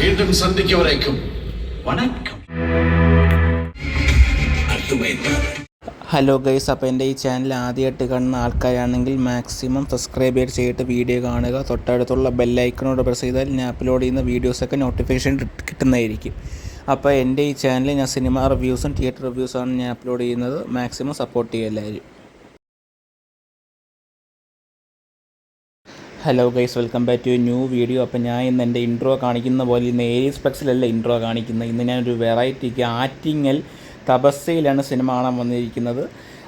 மீண்டும் சந்திக்க வரைக்கும் வணக்கம். ഹലോ ഗൈസ്, അപ്പോൾ എൻ്റെ ഈ ചാനൽ ആദ്യമായിട്ട് കാണുന്ന ആൾക്കാരാണെങ്കിൽ മാക്സിമം സബ്സ്ക്രൈബ് ചെയ്തിട്ട് വീഡിയോ കാണുക. തൊട്ടടുത്തുള്ള ബെല്ലൈക്കണോട് പ്രസ് ചെയ്താൽ ഞാൻ അപ്ലോഡ് ചെയ്യുന്ന വീഡിയോസൊക്കെ നോട്ടിഫിക്കേഷൻ കിട്ടുന്നതായിരിക്കും. അപ്പോൾ എൻ്റെ ഈ ചാനലിൽ ഞാൻ സിനിമ റിവ്യൂസും തിയേറ്റർ റിവ്യൂസാണ് ഞാൻ അപ്ലോഡ് ചെയ്യുന്നത്. മാക്സിമം സപ്പോർട്ട് ചെയ്യുക എല്ലാവരും. Hello guys, welcome back to new video. അപ്പോൾ ഞാൻ ഇന്ന് എൻ്റെ ഇൻട്രോ കാണിക്കുന്ന പോലെ ഇന്ന് ഏരീസ് പ്ലക്സിലല്ല ഇൻട്രോ കാണിക്കുന്നത്. ഇന്ന് ഞാനൊരു വെറൈറ്റിക്ക് ആറ്റിങ്ങൽ തപസ്യയിലാണ് സിനിമ കാണാൻ വന്നിരിക്കുന്നത്.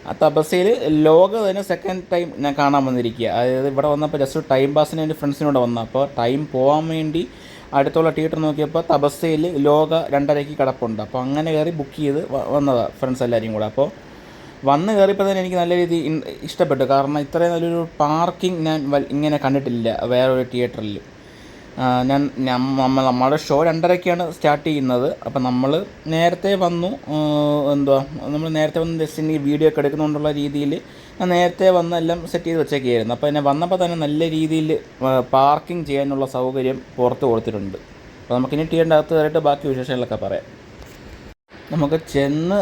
ആ തപസ്യയിൽ ലോക തന്നെ സെക്കൻഡ് ടൈം ഞാൻ കാണാൻ വന്നിരിക്കുക. അതായത് ഇവിടെ വന്നപ്പോൾ ജസ്റ്റ് ടൈം പാസിന് എൻ്റെ ഫ്രണ്ട്സിനോട് വന്നു. അപ്പോൾ ടൈം പോകാൻ വേണ്ടി അടുത്തുള്ള തിയേറ്റർ നോക്കിയപ്പോൾ തപസ്യയിൽ ലോക 2:30 കിടപ്പുണ്ട്. അപ്പോൾ അങ്ങനെ കയറി ബുക്ക് ചെയ്ത് വന്നതാണ് ഫ്രണ്ട്സ് എല്ലാവരും കൂടെ. അപ്പോൾ വന്ന് കയറിയപ്പോൾ തന്നെ എനിക്ക് നല്ല രീതിയിൽ ഇഷ്ടപ്പെട്ടു. കാരണം ഇത്രയും നല്ലൊരു പാർക്കിംഗ് ഞാൻ ഇങ്ങനെ കണ്ടിട്ടില്ല വേറൊരു തിയേറ്ററിൽ. നമ്മുടെ ഷോ 2:30 സ്റ്റാർട്ട് ചെയ്യുന്നത്. അപ്പം നമ്മൾ നേരത്തെ വന്നു. നമ്മൾ നേരത്തെ വന്ന് ജസ്റ്റ് ഈ വീഡിയോ ഒക്കെ എടുക്കുന്നുകൊണ്ടുള്ള രീതിയിൽ ഞാൻ നേരത്തെ വന്ന് എല്ലാം സെറ്റ് ചെയ്ത് വെച്ചേക്കായിരുന്നു. അപ്പോൾ എന്നെ വന്നപ്പോൾ തന്നെ നല്ല രീതിയിൽ പാർക്കിംഗ് ചെയ്യാനുള്ള സൗകര്യം പുറത്ത് കൊടുത്തിട്ടുണ്ട്. അപ്പോൾ നമുക്കിനി തിയേറ്ററിൻ്റെ അകത്ത് കയറിയിട്ട് ബാക്കി വിശേഷങ്ങളൊക്കെ പറയാം. നമുക്ക് ചെന്ന്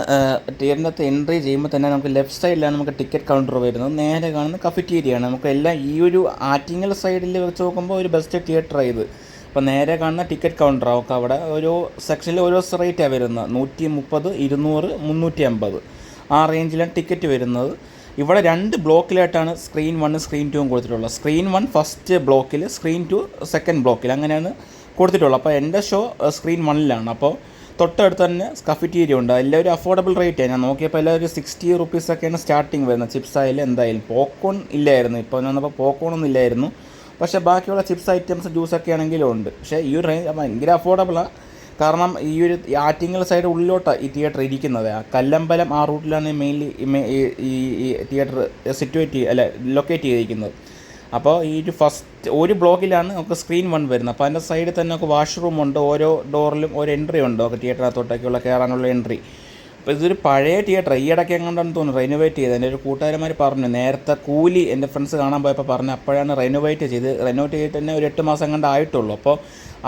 തിയേറ്ററിൻ്റെ അകത്ത് എൻട്രി ചെയ്യുമ്പോൾ തന്നെ നമുക്ക് ലെഫ്റ്റ് സൈഡിലാണ് നമുക്ക് ടിക്കറ്റ് കൗണ്ടർ വരുന്നത്. നേരെ കാണുന്ന കഫറ്റീരിയയാണ്. നമുക്ക് എല്ലാം ഈ ഒരു ആറ്റിങ്ങൽ സൈഡിൽ വെച്ച് നോക്കുമ്പോൾ ഒരു ബെസ്റ്റ് തിയേറ്റർ ഇത്. അപ്പോൾ നേരെ കാണുന്ന ടിക്കറ്റ് കൗണ്ടർ നമുക്ക് അവിടെ ഓരോ സെക്ഷനിൽ ഓരോ റേറ്റാണ് വരുന്നത്. 130, 200, 350 ആ റേഞ്ചിലാണ് ടിക്കറ്റ് വരുന്നത്. ഇവിടെ 2 ബ്ലോക്കിലായിട്ടാണ് സ്ക്രീൻ 1 സ്ക്രീൻ 2 കൊടുത്തിട്ടുള്ളത്. സ്ക്രീൻ 1 ഫസ്റ്റ് ബ്ലോക്കിൽ, സ്ക്രീൻ 2 സെക്കൻഡ് ബ്ലോക്കിൽ, അങ്ങനെയാണ് കൊടുത്തിട്ടുള്ളത്. അപ്പോൾ എൻ്റെ ഷോ സ്ക്രീൻ 1ലാണ്. അപ്പോൾ തൊട്ടടുത്ത് തന്നെ കഫറ്റീരിയ ഉണ്ട്. എല്ലാവരും അഫോർഡബിൾ റേറ്റാണ്. ഞാൻ നോക്കിയപ്പോൾ എല്ലാവരും 60 റുപ്പീസൊക്കെയാണ് സ്റ്റാർട്ടിങ് വരുന്നത്. ചിപ്സ് ആയാലും എന്തായാലും. പോപ്കോൺ ഇല്ലായിരുന്നു. ഇപ്പോൾ വന്നപ്പോൾ പോപ്കോണൊന്നും ഇല്ലായിരുന്നു. പക്ഷേ ബാക്കിയുള്ള ചിപ്സ് ഐറ്റംസ് ജ്യൂസൊക്കെ ആണെങ്കിലും ഉണ്ട്. പക്ഷേ ഈ ഒരു റേഞ്ച് ഭയങ്കര അഫോർഡബിളാണ്. കാരണം ഈ ഒരു ആറ്റിങ്ങൽ സൈഡ് ഉള്ളിലോട്ടാണ് ഈ തിയേറ്റർ ഇരിക്കുന്നത്. കല്ലമ്പലം ആ റൂട്ടിലാണ് മെയിൻലി ഈ തിയേറ്റർ ലൊക്കേറ്റ് ചെയ്തിരിക്കുന്നത്. അപ്പോൾ ഈ ഒരു ബ്ലോക്കിലാണ് നമുക്ക് സ്ക്രീൻ 1 വരുന്നത്. അപ്പോൾ അതിൻ്റെ സൈഡിൽ തന്നെ നമുക്ക് വാഷ്റൂമുണ്ട്. ഓരോ ഡോറിലും ഒരു എൻട്രി ഉണ്ട് നമുക്ക് തിയേറ്ററിനകത്തോട്ടേക്കുള്ള കയറാനുള്ള എൻട്രി. അപ്പോൾ ഇതൊരു പഴയ തിയേറ്റർ. ഈ ഇടയ്ക്ക് എങ്ങോട്ടാണെന്ന് തോന്നുന്നു റെനോവേറ്റ് ചെയ്ത്. എൻ്റെ ഒരു കൂട്ടുകാരന്മാർ പറഞ്ഞു, നേരത്തെ കൂലി എൻ്റെ ഫ്രണ്ട്സ് കാണാൻ പോയപ്പോൾ പറഞ്ഞു അപ്പോഴാണ് റെനോവേറ്റ് ചെയ്തിട്ട് തന്നെ ഒരു 8 മാസം കണ്ട് ആയിട്ടുള്ളൂ. അപ്പോൾ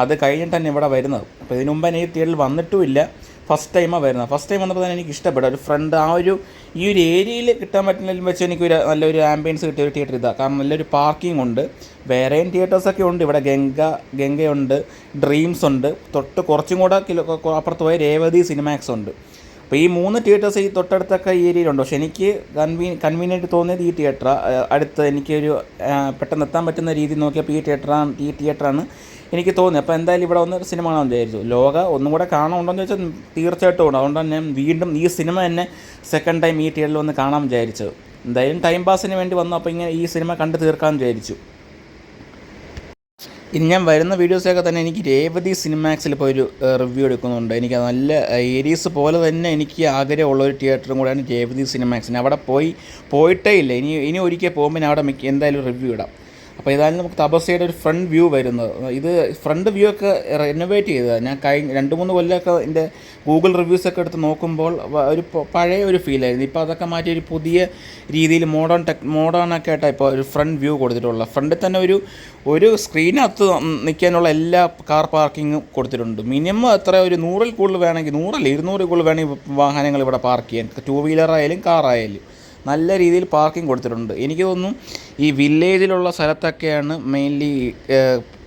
അത് കഴിഞ്ഞിട്ട് തന്നെ ഇവിടെ വരുന്നത്. അപ്പോൾ ഇതിനു മുമ്പ് ഈ തിയേറ്ററിൽ വന്നിട്ടുമില്ല. ഫസ്റ്റ് ടൈമാണ് വരുന്നത്. ഫസ്റ്റ് ടൈം വന്നപ്പോൾ തന്നെ എനിക്ക് ഇഷ്ടപ്പെട്ടു. ഒരു ഫ്രണ്ട് ഈ ഒരു ഏരിയയിൽ കിട്ടാൻ പറ്റുന്നതിലും വെച്ച് എനിക്കൊരു നല്ലൊരു ആംബിയൻസ് കിട്ടിയ ഒരു തിയേറ്റർ ഇതാണ്. കാരണം നല്ലൊരു പാർക്കിംഗ് ഉണ്ട്. വേറെയും തിയേറ്റേഴ്സൊക്കെ ഉണ്ട്. ഇവിടെ ഗംഗയുണ്ട്, ഡ്രീംസ് ഉണ്ട്. തൊട്ട് കുറച്ചും കൂടെ അപ്പുറത്ത് പോയ രേവതി സിനിമാക്സ് ഉണ്ട്. അപ്പോൾ ഈ 3 തിയേറ്റേഴ്സ് ഈ തൊട്ടടുത്തൊക്കെ ഏരിയയിലുണ്ട്. പക്ഷേ എനിക്ക് കൺവീനിയൻറ്റ് തോന്നിയത് ഈ തിയേറ്ററാണ്. അടുത്ത് എനിക്കൊരു പെട്ടെന്ന് എത്താൻ പറ്റുന്ന രീതി നോക്കിയപ്പോൾ ഈ തിയേറ്ററാണ് എനിക്ക് തോന്നി. അപ്പോൾ എന്തായാലും ഇവിടെ വന്ന് സിനിമ കാണാൻ വിചാരിച്ചു. ലോക ഒന്നും കൂടെ കാണാനുണ്ടോ എന്ന് ചോദിച്ചാൽ തീർച്ചയായിട്ടും ഉണ്ട്. അതുകൊണ്ടാണ് ഞാൻ വീണ്ടും ഈ സിനിമ തന്നെ സെക്കൻഡ് ടൈം ഈ തിയേറ്ററിൽ വന്ന് കാണാൻ വിചാരിച്ചത്. എന്തായാലും ടൈം പാസിന് വേണ്ടി വന്നു. അപ്പോൾ ഇങ്ങനെ ഈ സിനിമ കണ്ട് തീർക്കാമെന്ന് വിചാരിച്ചു. ഇനി ഞാൻ വരുന്ന വീഡിയോസൊക്കെ തന്നെ എനിക്ക് രേവതി സിനിമാക്സിൽ പോയി ഒരു റിവ്യൂ എടുക്കുന്നുണ്ട്. എനിക്ക് നല്ല ഏരീസ് പോലെ തന്നെ എനിക്ക് ആഗ്രഹമുള്ളൊരു തിയേറ്ററും കൂടെയാണ് രേവതി സിനിമാക്സിന്. അവിടെ പോയിട്ടേ ഇല്ല. ഇനി ഒരിക്കൽ പോകുമ്പോൾ അവിടെ എന്തായാലും റിവ്യൂ ഇടാം. അപ്പോൾ ഇതായാലും നമുക്ക് തപസ്യയുടെ ഒരു ഫ്രണ്ട് വ്യൂ വരുന്നത്. ഇത് ഫ്രണ്ട് വ്യൂ ഒക്കെ റെനോവേറ്റ് ചെയ്തതാണ്. ഞാൻ 2-3 കൊല്ലമൊക്കെ എൻ്റെ ഗൂഗിൾ റിവ്യൂസൊക്കെ എടുത്ത് നോക്കുമ്പോൾ ഒരു പഴയ ഒരു ഫീലായിരുന്നു. ഇപ്പോൾ അതൊക്കെ മാറ്റി ഒരു പുതിയ രീതിയിൽ മോഡേണൊക്കെ ആയിട്ടാണ് ഇപ്പോൾ ഒരു ഫ്രണ്ട് വ്യൂ കൊടുത്തിട്ടുള്ളത്. ഫ്രണ്ടിൽ തന്നെ ഒരു സ്ക്രീനകത്ത് നിൽക്കാനുള്ള എല്ലാ കാർ പാർക്കിങ്ങും കൊടുത്തിട്ടുണ്ട്. മിനിമം എത്ര ഒരു 100-ൽ കൂടുതൽ വേണമെങ്കിൽ, 200-ൽ കൂടുതൽ വേണമെങ്കിൽ വാഹനങ്ങൾ ഇവിടെ പാർക്ക് ചെയ്യാൻ, 2 വീലറായാലും കാറായാലും നല്ല രീതിയിൽ പാർക്കിംഗ് കൊടുത്തിട്ടുണ്ട്. എനിക്ക് തോന്നുന്നു ഈ വില്ലേജിലുള്ള സ്ഥലത്തൊക്കെയാണ് മെയിൻലി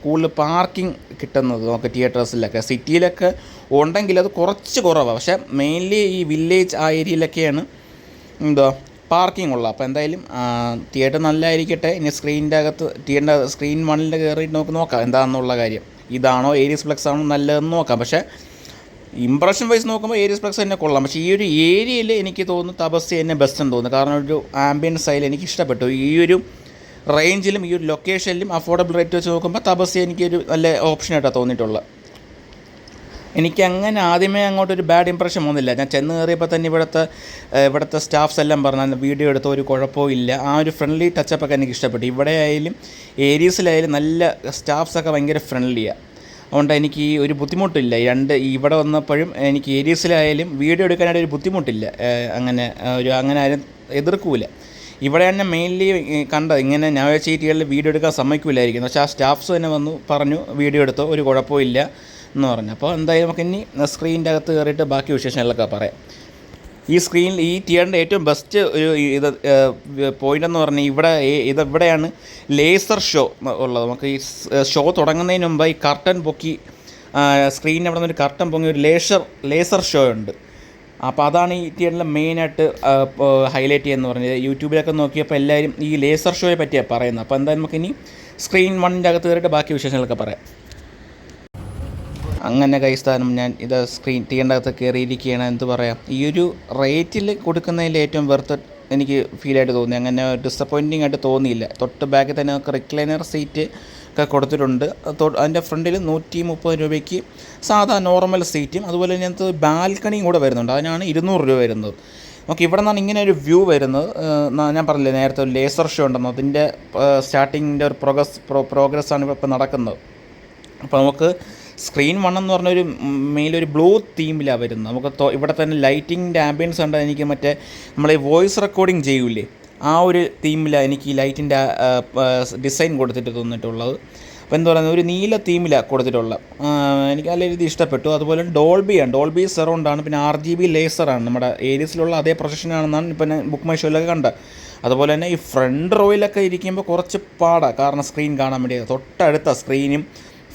കൂടുതൽ പാർക്കിംഗ് കിട്ടുന്നത്. നമുക്ക് തിയേറ്റേഴ്സിലൊക്കെ സിറ്റിയിലൊക്കെ ഉണ്ടെങ്കിൽ അത് കുറച്ച് കുറവാണ്. പക്ഷേ മെയിൻലി ഈ വില്ലേജ് ആ ഏരിയയിലൊക്കെയാണ് പാർക്കിംഗ് ഉള്ളത്. അപ്പോൾ എന്തായാലും തിയേറ്റർ നല്ലതായിരിക്കട്ടെ. ഇനി സ്ക്രീൻ 1 കയറിയിട്ട് നമുക്ക് നോക്കാം എന്താണെന്നുള്ള കാര്യം. ഇതാണോ ഏരീസ് പ്ലക്സ് ആണോ നല്ലതെന്ന് നോക്കാം. പക്ഷേ ഇംപ്രഷൻ വൈസ് നോക്കുമ്പോൾ ഏരീസ് പ്ലക്സ് തന്നെ കൊള്ളാം. പക്ഷേ ഈ ഒരു ഏരിയയിൽ എനിക്ക് തോന്നുന്നു തപസ്യ തന്നെ ബെസ്റ്റ് എന്ന് തോന്നുന്നു. കാരണം ഒരു ആംബിയൻസ് സ്റ്റൈൽ എനിക്ക് ഇഷ്ടപ്പെട്ടു. ഈ ഒരു റേഞ്ചിലും ഈ ഒരു ലൊക്കേഷനിലും അഫോർഡബിൾ റേറ്റ് വെച്ച് നോക്കുമ്പോൾ തപസ്യ എനിക്കൊരു നല്ല ഓപ്ഷനായിട്ടാണ് തോന്നിയിട്ടുള്ളത്. എനിക്കങ്ങനെ ആദ്യമേ അങ്ങോട്ടൊരു ബാഡ് ഇംപ്രഷൻ വന്നില്ല. ഞാൻ ചെന്ന് കയറിയപ്പോൾ തന്നെ ഇവിടുത്തെ സ്റ്റാഫ്സ് എല്ലാം പറഞ്ഞു വീഡിയോ എടുത്ത ഒരു കുഴപ്പവും ഇല്ല. ആ ഒരു ഫ്രണ്ട്ലി ടച്ചപ്പൊക്കെ എനിക്ക് ഇഷ്ടപ്പെട്ടു. ഇവിടെ ആയാലും ഏരീസിലായാലും നല്ല സ്റ്റാഫ്സൊക്കെ ഭയങ്കര ഫ്രണ്ട്ലിയാണ്. അതുകൊണ്ട് എനിക്ക് ഒരു ബുദ്ധിമുട്ടില്ല. ഇവിടെ വന്നപ്പോഴും എനിക്ക് ഏരീസിലായാലും വീഡിയോ എടുക്കാനായിട്ട് ഒരു ബുദ്ധിമുട്ടില്ല. അങ്ങനെ ആരും എതിർക്കൂല. ഇവിടെ തന്നെ മെയിൻലി കണ്ടത് ഇങ്ങനെ ഞായറാഴ്ച ഈ വീഡിയോ എടുക്കാൻ സമ്മതിക്കില്ലായിരിക്കുന്നു. പക്ഷേ ആ സ്റ്റാഫ്സ് തന്നെ വന്നു പറഞ്ഞു വീഡിയോ എടുത്തോ, ഒരു കുഴപ്പമില്ല, എന്ന് പറഞ്ഞു. അപ്പോൾ എന്തായാലും നമുക്ക് ഇനി സ്ക്രീനിൻ്റെ അകത്ത് കയറിയിട്ട് ബാക്കി വിശേഷങ്ങളൊക്കെ പറയാം. ഈ സ്ക്രീനിൽ ഈ തിയേറ്ററിൻ്റെ ഏറ്റവും ബെസ്റ്റ് ഒരു ഇത് പോയിൻ്റ് എന്ന് പറഞ്ഞാൽ ഇവിടെയാണ് ലേസർ ഷോ ഉള്ളത്. നമുക്ക് ഈ ഷോ തുടങ്ങുന്നതിന് മുമ്പ് ഈ കർട്ടൻ പൊക്കി സ്ക്രീനിൽ അവിടെ നിന്നൊരു കർട്ടൻ പൊങ്ങി ഒരു ലേസർ ഷോ ഉണ്ട്. അപ്പോൾ അതാണ് ഈ തിയേറ്ററിൽ മെയിനായിട്ട് ഹൈലൈറ്റ് ചെയ്യുന്നത് പറഞ്ഞത്. യൂട്യൂബിലൊക്കെ നോക്കിയപ്പോൾ എല്ലാവരും ഈ ലേസർ ഷോയെ പറ്റിയാണ് പറയുന്നത്. അപ്പോൾ എന്തായാലും നമുക്ക് ഇനി സ്ക്രീൻ 1ൻ്റെ അകത്ത് കയറിയിട്ട് ബാക്കി വിശേഷങ്ങളൊക്കെ പറയാം. അങ്ങനെ കൈസ്ഥാനം ഞാൻ ഇത് സ്ക്രീൻ തിയേറ്ററിൻ്റെ അകത്ത് കയറിയിരിക്കുകയാണ്. എന്ത് പറയാം, ഈ ഒരു റേറ്റിൽ കൊടുക്കുന്നതിൽ ഏറ്റവും വെർത്ത് എനിക്ക് ഫീലായിട്ട് തോന്നി. അങ്ങനെ ഡിസപ്പോയിൻറ്റിംഗ് ആയിട്ട് തോന്നിയില്ല. തൊട്ട് ബാക്കിൽ തന്നെ നമുക്ക് റിക്ലൈനർ സീറ്റ് ഒക്കെ കൊടുത്തിട്ടുണ്ട്. അതിൻ്റെ ഫ്രണ്ടിൽ 130 രൂപയ്ക്ക് സാധാ നോർമൽ സീറ്റും അതുപോലെ തന്നെ അതിനകത്ത് ബാൽക്കണിയും കൂടെ വരുന്നുണ്ട്. അതിനാണ് 200 രൂപ വരുന്നത്. നമുക്ക് ഇവിടെ നിന്നാണ് ഇങ്ങനെ ഒരു വ്യൂ വരുന്നത്. ഞാൻ പറഞ്ഞില്ലേ നേരത്തെ ഒരു ലേസർ ഷോ ഉണ്ടെന്ന്, അതിൻ്റെ സ്റ്റാർട്ടിങ്ങിൻ്റെ ഒരു പ്രോഗ്രസ്സാണ് ഇപ്പോൾ നടക്കുന്നത്. അപ്പോൾ നമുക്ക് സ്ക്രീൻ 1 എന്ന് പറഞ്ഞൊരു മെയിലൊരു ബ്ലൂ തീമിലാണ് വരുന്നത്. നമുക്ക് ഇവിടെ തന്നെ ലൈറ്റിങ്ങിൻ്റെ ആംബിയൻസ് കണ്ടാൽ എനിക്ക് മറ്റേ നമ്മൾ ഈ വോയിസ് റെക്കോർഡിങ് ചെയ്യൂലേ ആ ഒരു തീമിലാണ് എനിക്ക് ഈ ലൈറ്റിൻ്റെ ഡിസൈൻ കൊടുത്തിട്ട് തോന്നിയിട്ടുള്ളത്. അപ്പോൾ എന്താ പറയുന്നത്, ഒരു നീല തീമിലാണ് കൊടുത്തിട്ടുള്ളത്. എനിക്ക് നല്ല രീതിയിൽ ഇഷ്ടപ്പെട്ടു. അതുപോലെ ഡോൾബി സറൗണ്ടാണ്, പിന്നെ RGB ലേസറാണ്. നമ്മുടെ ഏരിയസിലുള്ള അതേ പ്രൊജക്ഷനാണെന്നാണ് ഇപ്പോൾ ഞാൻ ബുക്ക് മൈ ഷോയിലൊക്കെ കണ്ടത്. അതുപോലെ തന്നെ ഈ ഫ്രണ്ട് റോയിലൊക്കെ ഇരിക്കുമ്പോൾ കുറച്ച് പാടാണ്, കാരണം സ്ക്രീൻ കാണാൻ വേണ്ടി തൊട്ടടുത്ത സ്ക്രീനും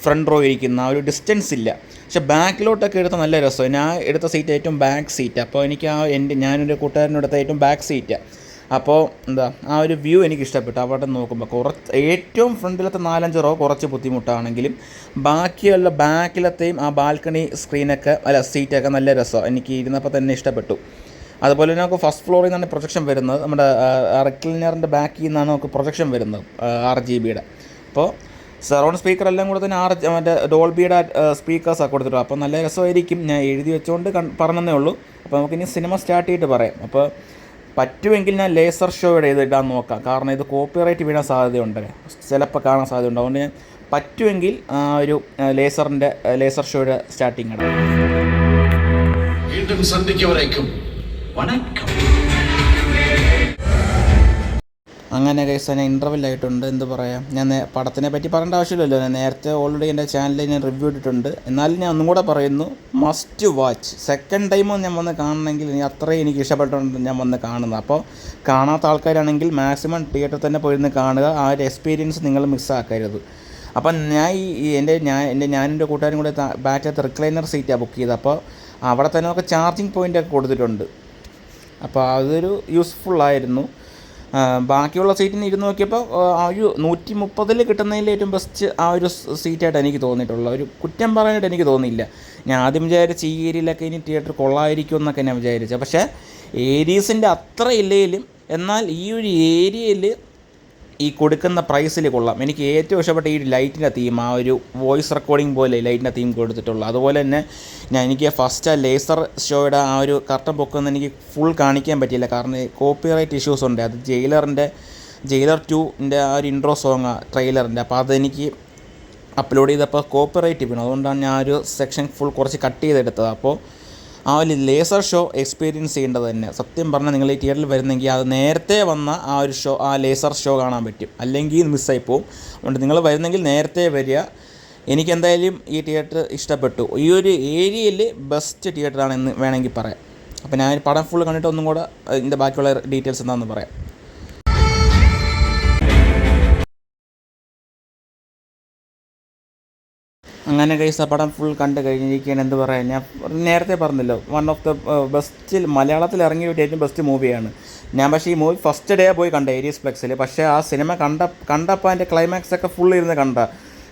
ഫ്രണ്ട് റോ ഇരിക്കുന്ന ആ ഒരു ഡിസ്റ്റൻസ് ഇല്ല. പക്ഷേ ബാക്കിലോട്ടൊക്കെ എടുത്ത നല്ല രസമാണ്. ഞാൻ എടുത്ത സീറ്റ് ഏറ്റവും ബാക്ക് സീറ്റ്. അപ്പോൾ എനിക്ക് ഞാനൊരു കൂട്ടുകാരനെടുത്ത ഏറ്റവും ബാക്ക് സീറ്റാണ്. അപ്പോൾ ആ ഒരു വ്യൂ എനിക്ക് ഇഷ്ടപ്പെട്ടു. അവിടെ നോക്കുമ്പോൾ ഏറ്റവും ഫ്രണ്ടിലത്തെ 4-5 റോ കുറച്ച് ബുദ്ധിമുട്ടാണെങ്കിലും ബാക്കിയുള്ള ബാക്കിലത്തെയും ആ ബാൽക്കണി സീറ്റൊക്കെ നല്ല രസമാണ്. എനിക്ക് ഇരുന്നപ്പോൾ തന്നെ ഇഷ്ടപ്പെട്ടു. അതുപോലെ തന്നെ നമുക്ക് ഫസ്റ്റ് ഫ്ലോറിൽ നിന്നാണ് പ്രൊജക്ഷൻ വരുന്നത്. നമ്മുടെ റിക്ലൈനറിൻ്റെ ബാക്കിൽ നിന്നാണ് നമുക്ക് പ്രൊജക്ഷൻ വരുന്നത് RGBയുടെ. അപ്പോൾ സറൗണ്ട് സ്പീക്കറെല്ലാം കൂടെ തന്നെ മറ്റേ ഡോൾബിയുടെ സ്പീക്കേഴ്സാണ് കൊടുത്തിട്ടുള്ളത്. അപ്പോൾ നല്ല രസമായിരിക്കും. ഞാൻ എഴുതി വെച്ചുകൊണ്ട് പറഞ്ഞതേ ഉള്ളൂ. അപ്പോൾ നമുക്കിനി സിനിമ സ്റ്റാർട്ട് ചെയ്തിട്ട് പറയാം. അപ്പോൾ പറ്റുമെങ്കിൽ ഞാൻ ലേസർ ഷോയുടെ ഇടാൻ നോക്കാം, കാരണം ഇത് കോപ്പിറൈറ്റ് വീഴാൻ സാധ്യതയുണ്ട്, ചിലപ്പോൾ കാണാൻ സാധ്യതയുണ്ട്. അതുകൊണ്ട് ഞാൻ പറ്റുമെങ്കിൽ ഒരു ലേസർ ഷോയുടെ സ്റ്റാർട്ടിങ് ഇടാം. വീണ്ടും സന്ധിക്കും വണക്കം. അങ്ങനെ കേസ് തന്നെ ഇൻ്റർവെല്ലായിട്ടുണ്ട്. എന്ത് പറയാം, ഞാൻ പടത്തിനെ പറ്റി പറയേണ്ട ആവശ്യമില്ലല്ലോ. ഞാൻ നേരത്തെ ഓൾറെഡി എൻ്റെ ചാനലിൽ ഞാൻ റിവ്യൂ ഇട്ടിട്ടുണ്ട്. എന്നാലും ഞാൻ ഒന്നും കൂടെ പറയുന്നു, മസ്റ്റ് വാച്ച്. സെക്കൻഡ് ടൈമും ഞാൻ വന്ന് കാണണമെങ്കിൽ അത്രയും എനിക്ക് ഇഷ്ടപ്പെട്ടുകൊണ്ട് ഞാൻ വന്ന് കാണുന്നത്. അപ്പോൾ കാണാത്ത ആൾക്കാരാണെങ്കിൽ മാക്സിമം തിയേറ്ററിൽ തന്നെ പോയിരുന്ന് കാണുക. ആ ഒരു എക്സ്പീരിയൻസ് നിങ്ങൾ മിസ്സാക്കരുത്. അപ്പം ഞാനെൻ്റെ കൂട്ടുകാരും കൂടെ ബാക്കിലത്തെ റിക്ലൈനർ സീറ്റാണ് ബുക്ക് ചെയ്തത്. അപ്പോൾ അവിടെ തന്നെ നമുക്ക് ചാർജിങ് പോയിൻ്റൊക്കെ കൊടുത്തിട്ടുണ്ട്. അപ്പോൾ അതൊരു യൂസ്ഫുള്ളായിരുന്നു. ബാക്കിയുള്ള സീറ്റിന് ഇരുന്ന് നോക്കിയപ്പോൾ ആ ഒരു 130 കിട്ടുന്നതിൽ ഏറ്റവും ബെസ്റ്റ് ആ ഒരു സീറ്റായിട്ട് എനിക്ക് തോന്നിയിട്ടുള്ള ഒരു കുറ്റം പറയാനായിട്ട് എനിക്ക് തോന്നിയില്ല. ഞാൻ ആദ്യം വിചാരിച്ച് ഈ ഏരിയയിലൊക്കെ ഇനി തിയേറ്റർ കൊള്ളായിരിക്കും എന്നൊക്കെ ഞാൻ വിചാരിച്ചത്. പക്ഷേ ഏരിയസിൻ്റെ അത്ര ഇല്ലെങ്കിലും എന്നാൽ ഈ ഒരു ഏരിയയിൽ ഈ കൊടുക്കുന്ന പ്രൈസിൽ കൊള്ളാം. എനിക്ക് ഏറ്റവും ഇഷ്ടപ്പെട്ട ഈ ലൈറ്റിൻ്റെ തീം, ആ ഒരു വോയിസ് റെക്കോർഡിംഗ് പോലെ ലൈറ്റിൻ്റെ തീം കൊടുത്തിട്ടുള്ളൂ. അതുപോലെ തന്നെ എനിക്ക് ഫസ്റ്റ് ആ ലേസർ ഷോയുടെ ആ ഒരു കർട്ടൻ പൊക്കുന്ന എനിക്ക് ഫുൾ കാണിക്കാൻ പറ്റിയില്ല, കാരണം കോപ്പിറൈറ്റ് ഇഷ്യൂസ് ഉണ്ട്. അത് ജയിലർ 2ൻ്റെ ആ ഒരു ഇൻട്രോ സോങ്ങാണ് ട്രെയിലറിൻ്റെ. അപ്പോൾ അതെനിക്ക് അപ്ലോഡ് ചെയ്തപ്പോൾ കോപ്പിറൈറ്റ് വീണു. അതുകൊണ്ടാണ് ഞാൻ ഒരു സെക്ഷൻ ഫുൾ കുറച്ച് കട്ട് ചെയ്തെടുത്തത്. അപ്പോൾ ആ ഒരു ലേസർ ഷോ എക്സ്പീരിയൻസ് ചെയ്യേണ്ടത് തന്നെ. സത്യം പറഞ്ഞാൽ നിങ്ങൾ ഈ തിയേറ്ററിൽ വരുന്നെങ്കിൽ അത് നേരത്തെ വന്ന ആ ലേസർ ഷോ കാണാൻ പറ്റും, അല്ലെങ്കിൽ മിസ്സായി പോകും. അതുകൊണ്ട് നിങ്ങൾ വരുന്നെങ്കിൽ നേരത്തെ വരിക. എനിക്കെന്തായാലും ഈ തിയേറ്റർ ഇഷ്ടപ്പെട്ടു. ഈ ഒരു ഏരിയയിൽ ബെസ്റ്റ് തിയേറ്ററാണെന്ന് വേണമെങ്കിൽ പറയാം. അപ്പോൾ ഞാൻ പടം ഫുൾ കണ്ടിട്ട് ഒന്നും കൂടെ ഇതിൻ്റെ ബാക്കിയുള്ള ഡീറ്റെയിൽസ് എന്താണെന്ന് പറയാം. അങ്ങനെ കൈസ് പടം ഫുൾ കണ്ട് കഴിഞ്ഞിരിക്കുകയാണ്. എന്ത് പറയാൻ, ഞാൻ നേരത്തെ പറഞ്ഞല്ലോ, വൺ ഓഫ് ദ ബെസ്റ്റ് മലയാളത്തിൽ ഇറങ്ങിയ ഏറ്റവും ബെസ്റ്റ് മൂവിയാണ്. ഞാൻ പക്ഷേ ഈ മൂവി ഫസ്റ്റ് ഡേ പോയി കണ്ട ഏരിയസ് ഫ്ലെക്സിൽ. പക്ഷേ ആ സിനിമ കണ്ടപ്പോൾ അതിൻ്റെ ക്ലൈമാക്സൊക്കെ ഫുൾ ഇരുന്ന്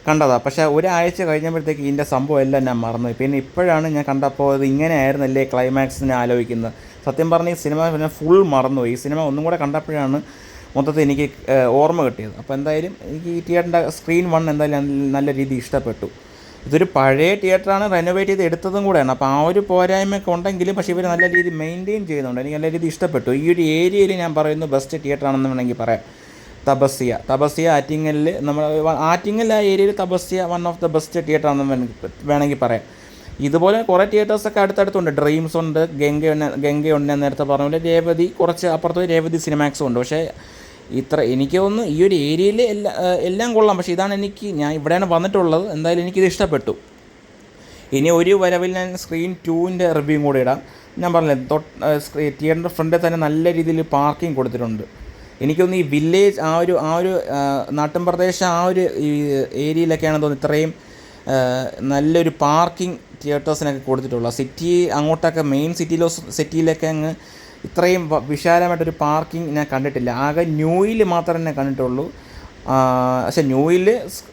കണ്ടതാണ്. പക്ഷേ ഒരാഴ്ച കഴിഞ്ഞപ്പോഴത്തേക്ക് ഇതിൻ്റെ സംഭവം എല്ലാം ഞാൻ മറന്നു. പിന്നെ ഇപ്പോഴാണ് ഞാൻ കണ്ടപ്പോൾ ഇത് ഇങ്ങനെ ആയിരുന്നല്ലേ ക്ലൈമാക്സിനെ ആലോചിക്കുന്നത്. സത്യം പറഞ്ഞാൽ ഈ സിനിമ പിന്നെ ഫുൾ മറന്നു. ഈ സിനിമ ഒന്നും കൂടെ കണ്ടപ്പോഴാണ് മൊത്തത്തിൽ എനിക്ക് ഓർമ്മ കിട്ടിയത്. അപ്പോൾ എന്തായാലും എനിക്ക് ഈ തിയേറ്ററിൻ്റെ സ്ക്രീൻ 1 എന്തായാലും നല്ല രീതിയിൽ ഇഷ്ടപ്പെട്ടു. ഇതൊരു പഴയ തിയേറ്ററാണ്, റെനോവേറ്റ് ചെയ്ത് എടുത്തതും കൂടെയാണ്. അപ്പോൾ ആ ഒരു പോരായ്മയൊക്കെ ഉണ്ടെങ്കിലും പക്ഷേ ഇവർ നല്ല രീതിയിൽ മെയിൻറ്റെയിൻ ചെയ്യുന്നുണ്ട്. എനിക്ക് നല്ല രീതിയിൽ ഇഷ്ടപ്പെട്ടു. ഈ ഒരു ഏരിയയിൽ ഞാൻ പറയുന്നു ബെസ്റ്റ് തിയേറ്ററാണെന്ന് വേണമെങ്കിൽ പറയാം. തപസ്യ ആറ്റിങ്ങലിൽ ആറ്റിങ്ങൽ ആ ഏരിയയിൽ Thapasya one of the best തിയേറ്ററാണെന്ന് വേണമെങ്കിൽ പറയാം. ഇതുപോലെ കുറേ തിയേറ്റേഴ്സൊക്കെ അടുത്തടുത്തുണ്ട്. ഡ്രീംസ് ഉണ്ട്, ഗംഗയുണ്ട്, ഞാൻ നേരത്തെ പറഞ്ഞ പോലെ രേവതി, കുറച്ച് അപ്പുറത്ത് രേവതി സിനിമാക്സും ഉണ്ട്. പക്ഷേ എനിക്ക് തോന്നുന്നു ഈ ഒരു ഏരിയയിൽ എല്ലാം കൊള്ളാം. പക്ഷേ ഞാൻ ഇവിടെയാണ് വന്നിട്ടുള്ളത്. എന്തായാലും എനിക്കിത് ഇഷ്ടപ്പെട്ടു. ഇനി ഒരു വരവിൽ ഞാൻ സ്ക്രീൻ 2ൻ്റെ റിവ്യൂ കൂടെ ഇടാം. ഞാൻ പറഞ്ഞില്ലേ തിയേറ്ററിൻ്റെ ഫ്രണ്ടിൽ തന്നെ നല്ല രീതിയിൽ പാർക്കിംഗ് കൊടുത്തിട്ടുണ്ട്. എനിക്കൊന്ന് ഈ വില്ലേജ് ആ ഒരു നാട്ടിൻ പ്രദേശം ആ ഒരു ഈ ഏരിയയിലൊക്കെയാണെന്ന് തോന്നുന്നു ഇത്രയും നല്ലൊരു പാർക്കിംഗ് തിയേറ്റേഴ്സിനൊക്കെ കൊടുത്തിട്ടുള്ളത്. സിറ്റി അങ്ങോട്ടൊക്കെ മെയിൻ സിറ്റിയിലൊക്കെ അങ്ങ് ഇത്രയും വിശാലമായിട്ടൊരു പാർക്കിംഗ് ഞാൻ കണ്ടിട്ടില്ല. ആകെ ന്യൂയിൽ മാത്രമേ ഞാൻ കണ്ടിട്ടുള്ളൂ. പക്ഷേ ന്യൂയിൽ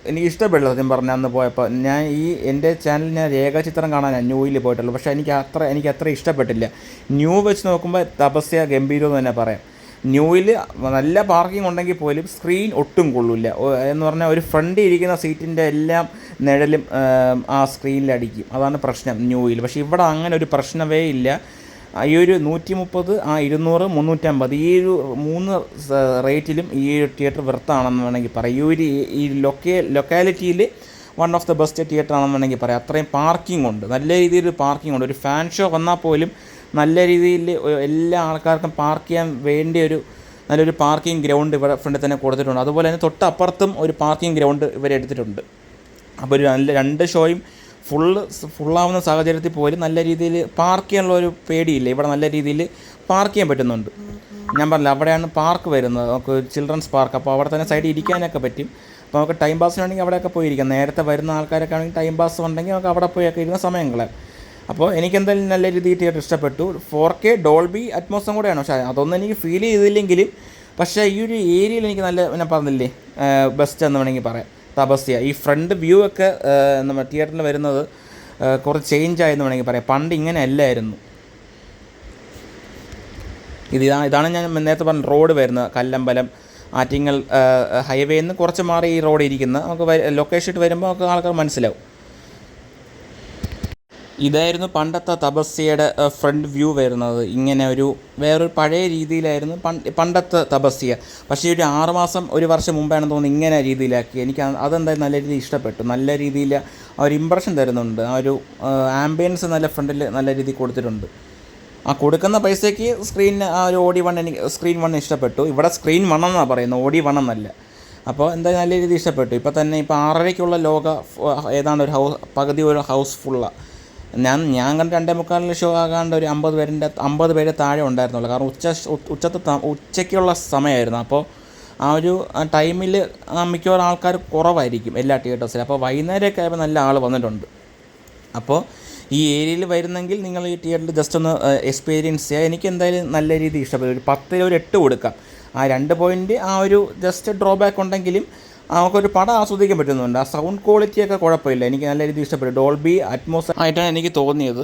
എനിക്ക് ഇഷ്ടപ്പെടില്ല സത്യം പറഞ്ഞാൽ. അന്ന് പോയപ്പോൾ ഞാൻ എൻ്റെ ചാനലിൽ ഞാൻ രേഖാചിത്രം കാണാനാണ് ന്യൂയിൽ പോയിട്ടുള്ളൂ. പക്ഷേ എനിക്ക് അത്ര ഇഷ്ടപ്പെട്ടില്ല. ന്യൂ വെച്ച് നോക്കുമ്പോൾ തപസ്യ ഗംഭീരം എന്ന് തന്നെ പറയാം. ന്യൂയിൽ നല്ല പാർക്കിംഗ് ഉണ്ടെങ്കിൽ പോലും സ്ക്രീൻ ഒട്ടും കൊള്ളില്ല. എന്ന് പറഞ്ഞാൽ ഒരു ഫ്രണ്ടിൽ ഇരിക്കുന്ന സീറ്റിൻ്റെ എല്ലാം നിഴലും ആ സ്ക്രീനിലടിക്കും. അതാണ് പ്രശ്നം ന്യൂയിൽ. പക്ഷേ ഇവിടെ അങ്ങനെ ഒരു പ്രശ്നമേ ഇല്ല. ഈ ഒരു 130, 200, 350 ഈ ഒരു 3 റേറ്റിലും ഈ ഒരു തിയേറ്റർ വെർത്താണെന്ന് വേണമെങ്കിൽ പറയാം. ഈ ലൊക്കാലിറ്റിയിൽ one of the best theatre ആണെന്ന് വേണമെങ്കിൽ പറയാം. അത്രയും പാർക്കിംഗ് ഉണ്ട്, നല്ല രീതിയിൽ പാർക്കിംഗ് ഉണ്ട്. ഒരു ഫാൻ ഷോ വന്നാൽ പോലും നല്ല രീതിയിൽ എല്ലാ ആൾക്കാർക്കും പാർക്ക് ചെയ്യാൻ വേണ്ടി നല്ലൊരു പാർക്കിംഗ് ഗ്രൗണ്ട് ഇവിടെ ഫ്രണ്ടിൽ തന്നെ കൊടുത്തിട്ടുണ്ട്. അതുപോലെ തന്നെ തൊട്ടപ്പുറത്തും ഒരു പാർക്കിംഗ് ഗ്രൗണ്ട് ഇവരെടുത്തിട്ടുണ്ട്. അപ്പോൾ ഒരു നല്ല 2 ഷോയും ഫുള്ളാവുന്ന സാഹചര്യത്തിൽ പോലും നല്ല രീതിയിൽ പാർക്ക് ചെയ്യാനുള്ള ഒരു പേടിയില്ല. ഇവിടെ നല്ല രീതിയിൽ പാർക്ക് ചെയ്യാൻ പറ്റുന്നുണ്ട്. ഞാൻ പറഞ്ഞില്ല, അവിടെയാണ് പാർക്ക് വരുന്നത്, നമുക്ക് ചിൽഡ്രൻസ് പാർക്ക്. അപ്പോൾ അവിടെ തന്നെ സൈഡിൽ ഇരിക്കാനൊക്കെ പറ്റും. അപ്പോൾ നമുക്ക് ടൈം പാസ് വേണമെങ്കിൽ അവിടെയൊക്കെ പോയിരിക്കാം. നേരത്തെ വരുന്ന ആൾക്കാരൊക്കെ ആണെങ്കിൽ ടൈം പാസ് ഉണ്ടെങ്കിൽ നമുക്ക് അവിടെ പോയൊക്കെ ഇരുന്ന സമയങ്ങളെ. അപ്പോൾ എനിക്കെന്തായാലും നല്ല രീതിയിൽ തിയേറ്റർ ഇഷ്ടപ്പെട്ടു. 4K ഡോൾബി അറ്റ്മോസും കൂടെയാണ്. പക്ഷേ അതൊന്നും എനിക്ക് ഫീൽ ചെയ്തില്ലെങ്കിലും പക്ഷേ ഈ ഒരു ഏരിയയിൽ എനിക്ക് നല്ല, ഞാൻ പറഞ്ഞില്ലേ, ബെസ്റ്റ് എന്ന് വേണമെങ്കിൽ പറയാം തപസ്യ. ഈ ഫ്രണ്ട് വ്യൂ ഒക്കെ നമ്മുടെ തിയേറ്ററിൽ വരുന്നത് കുറച്ച് ചേഞ്ച് ആയെന്ന് വേണമെങ്കിൽ പറയാം. പണ്ട് ഇങ്ങനെ അല്ലായിരുന്നു. ഇതാണ് ഞാൻ നേരത്തെ പറഞ്ഞ റോഡ് വരുന്നത്. കല്ലമ്പലം ആറ്റിങ്ങൽ ഹൈവേയിൽ നിന്ന് കുറച്ച് മാറി ഈ റോഡ് ഇരിക്കുന്നത്. നമുക്ക് ലൊക്കേഷൻ ഇട്ട് വരുമ്പോൾ നമുക്ക് ആൾക്കാർ മനസ്സിലാവും. ഇതായിരുന്നു പണ്ടത്തെ തപസ്യയുടെ ഫ്രണ്ട് വ്യൂ വരുന്നത്. ഇങ്ങനെ വേറൊരു പഴയ രീതിയിലായിരുന്നു പണ്ടത്തെ തപസ്യ. പക്ഷേ ഒരു 6 മാസം 1 വർഷം മുമ്പാണെന്ന് തോന്നുന്നു ഇങ്ങനെ രീതിയിലാക്കി. എനിക്ക് അതെന്തായാലും നല്ല രീതിയിൽ ഇഷ്ടപ്പെട്ടു. നല്ല രീതിയിൽ ആ ഒരു ഇമ്പ്രഷൻ തരുന്നുണ്ട്. ആ ഒരു ആംബിയൻസ് നല്ല ഫ്രണ്ടിൽ നല്ല രീതിയിൽ കൊടുത്തിട്ടുണ്ട്. ആ കൊടുക്കുന്ന പൈസയ്ക്ക് സ്ക്രീനിന് ആ ഒരു സ്ക്രീൻ 1 ഇഷ്ടപ്പെട്ടു. ഇവിടെ സ്ക്രീൻ 1 എന്നാണ് പറയുന്നത്, OD1 എന്നല്ല. അപ്പോൾ എന്തായാലും നല്ല രീതിയിൽ ഇഷ്ടപ്പെട്ടു. ഇപ്പോൾ തന്നെ 6:30-ക്കുള്ള ഏതാണ്ട് പകുതി ഒരു ഹൗസ് ഫുള്ളാണ്. ഞാൻ കണ്ട 2:45 ഷോ ആകാണ്ട് ഒരു 50 പേര് താഴെ ഉണ്ടായിരുന്നുള്ളൂ. കാരണം ഉച്ചയ്ക്കുള്ള സമയമായിരുന്നു. അപ്പോൾ ആ ഒരു ടൈമിൽ മിക്കവാറും ആൾക്കാർ കുറവായിരിക്കും എല്ലാ തിയേറ്റേഴ്സിലും. അപ്പോൾ വൈകുന്നേരമൊക്കെ ആയപ്പോൾ നല്ല ആൾ വന്നിട്ടുണ്ട്. അപ്പോൾ ഈ ഏരിയയിൽ വരുന്നെങ്കിൽ നിങ്ങൾ ഈ തിയേറ്ററിൽ ജസ്റ്റ് ഒന്ന് എക്സ്പീരിയൻസ് ചെയ്യുക. എനിക്ക് എന്തായാലും നല്ല രീതിയിൽ ഇഷ്ടപ്പെട്ടു. ഒരു 10-ൽ ഒരു 8 കൊടുക്കാം. ആ 2 പോയിൻ്റ് ആ ഒരു ജസ്റ്റ് ഡ്രോബാക്ക് ഉണ്ടെങ്കിലും നമുക്കൊരു പടം ആസ്വദിക്കാൻ പറ്റുന്നുണ്ട്. ആ സൗണ്ട് ക്വാളിറ്റിയൊക്കെ കുഴപ്പമില്ല. എനിക്ക് നല്ല രീതിയിൽ ഇഷ്ടപ്പെട്ടു. ഡോൾബി അറ്റ്മോസ് ആയിട്ടാണ് എനിക്ക് തോന്നിയത്.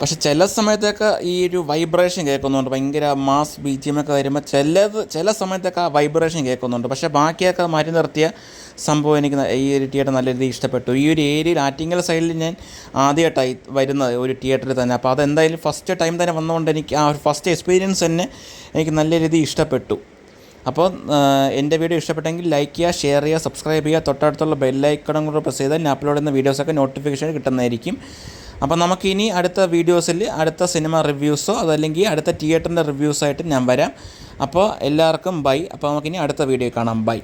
പക്ഷെ ചില സമയത്തൊക്കെ ഈ ഒരു വൈബ്രേഷൻ കേൾക്കുന്നുണ്ട്. ഭയങ്കര മാസ് BGM ഒക്കെ വരുമ്പോൾ ചില സമയത്തൊക്കെ ആ വൈബ്രേഷൻ കേൾക്കുന്നുണ്ട്. പക്ഷേ ബാക്കിയൊക്കെ മാറ്റി നിർത്തിയ സംഭവം എനിക്ക് ഈ ഒരു തിയേറ്റർ നല്ല രീതിയിൽ ഇഷ്ടപ്പെട്ടു. ഈ ഒരു ഏരിയയിൽ ആറ്റിങ്ങൽ സൈഡിൽ ഞാൻ ആദ്യമായിട്ടായി വരുന്നത് ഒരു തിയേറ്ററിൽ തന്നെ. അപ്പോൾ അതെന്തായാലും ഫസ്റ്റ് ടൈം തന്നെ വന്നതുകൊണ്ട് എനിക്ക് ആ ഒരു ഫസ്റ്റ് എക്സ്പീരിയൻസ് തന്നെ എനിക്ക് നല്ല രീതിയിൽ ഇഷ്ടപ്പെട്ടു. അപ്പോൾ എൻ്റെ വീഡിയോ ഇഷ്ടപ്പെട്ടെങ്കിൽ ലൈക്ക് ചെയ്യുക, ഷെയർ ചെയ്യുക, സബ്സ്ക്രൈബ് ചെയ്യുക. തൊട്ടടുത്തുള്ള ബെല്ലൈക്കണും കൂടെ പ്രസ് ചെയ്താൽ ഞാൻ അപ്ലോഡ് ചെയ്യുന്ന വീഡിയോസൊക്കെ നോട്ടിഫിക്കേഷൻ കിട്ടുന്നതായിരിക്കും. അപ്പോൾ നമുക്കിനി അടുത്ത വീഡിയോസിൽ അടുത്ത സിനിമ റിവ്യൂസോ അതല്ലെങ്കിൽ അടുത്ത തിയേറ്ററിൻ്റെ റിവ്യൂസായിട്ട് ഞാൻ വരാം. അപ്പോൾ എല്ലാവർക്കും ബൈ. അപ്പോൾ നമുക്കിനി അടുത്ത വീഡിയോ കാണാം. ബൈ.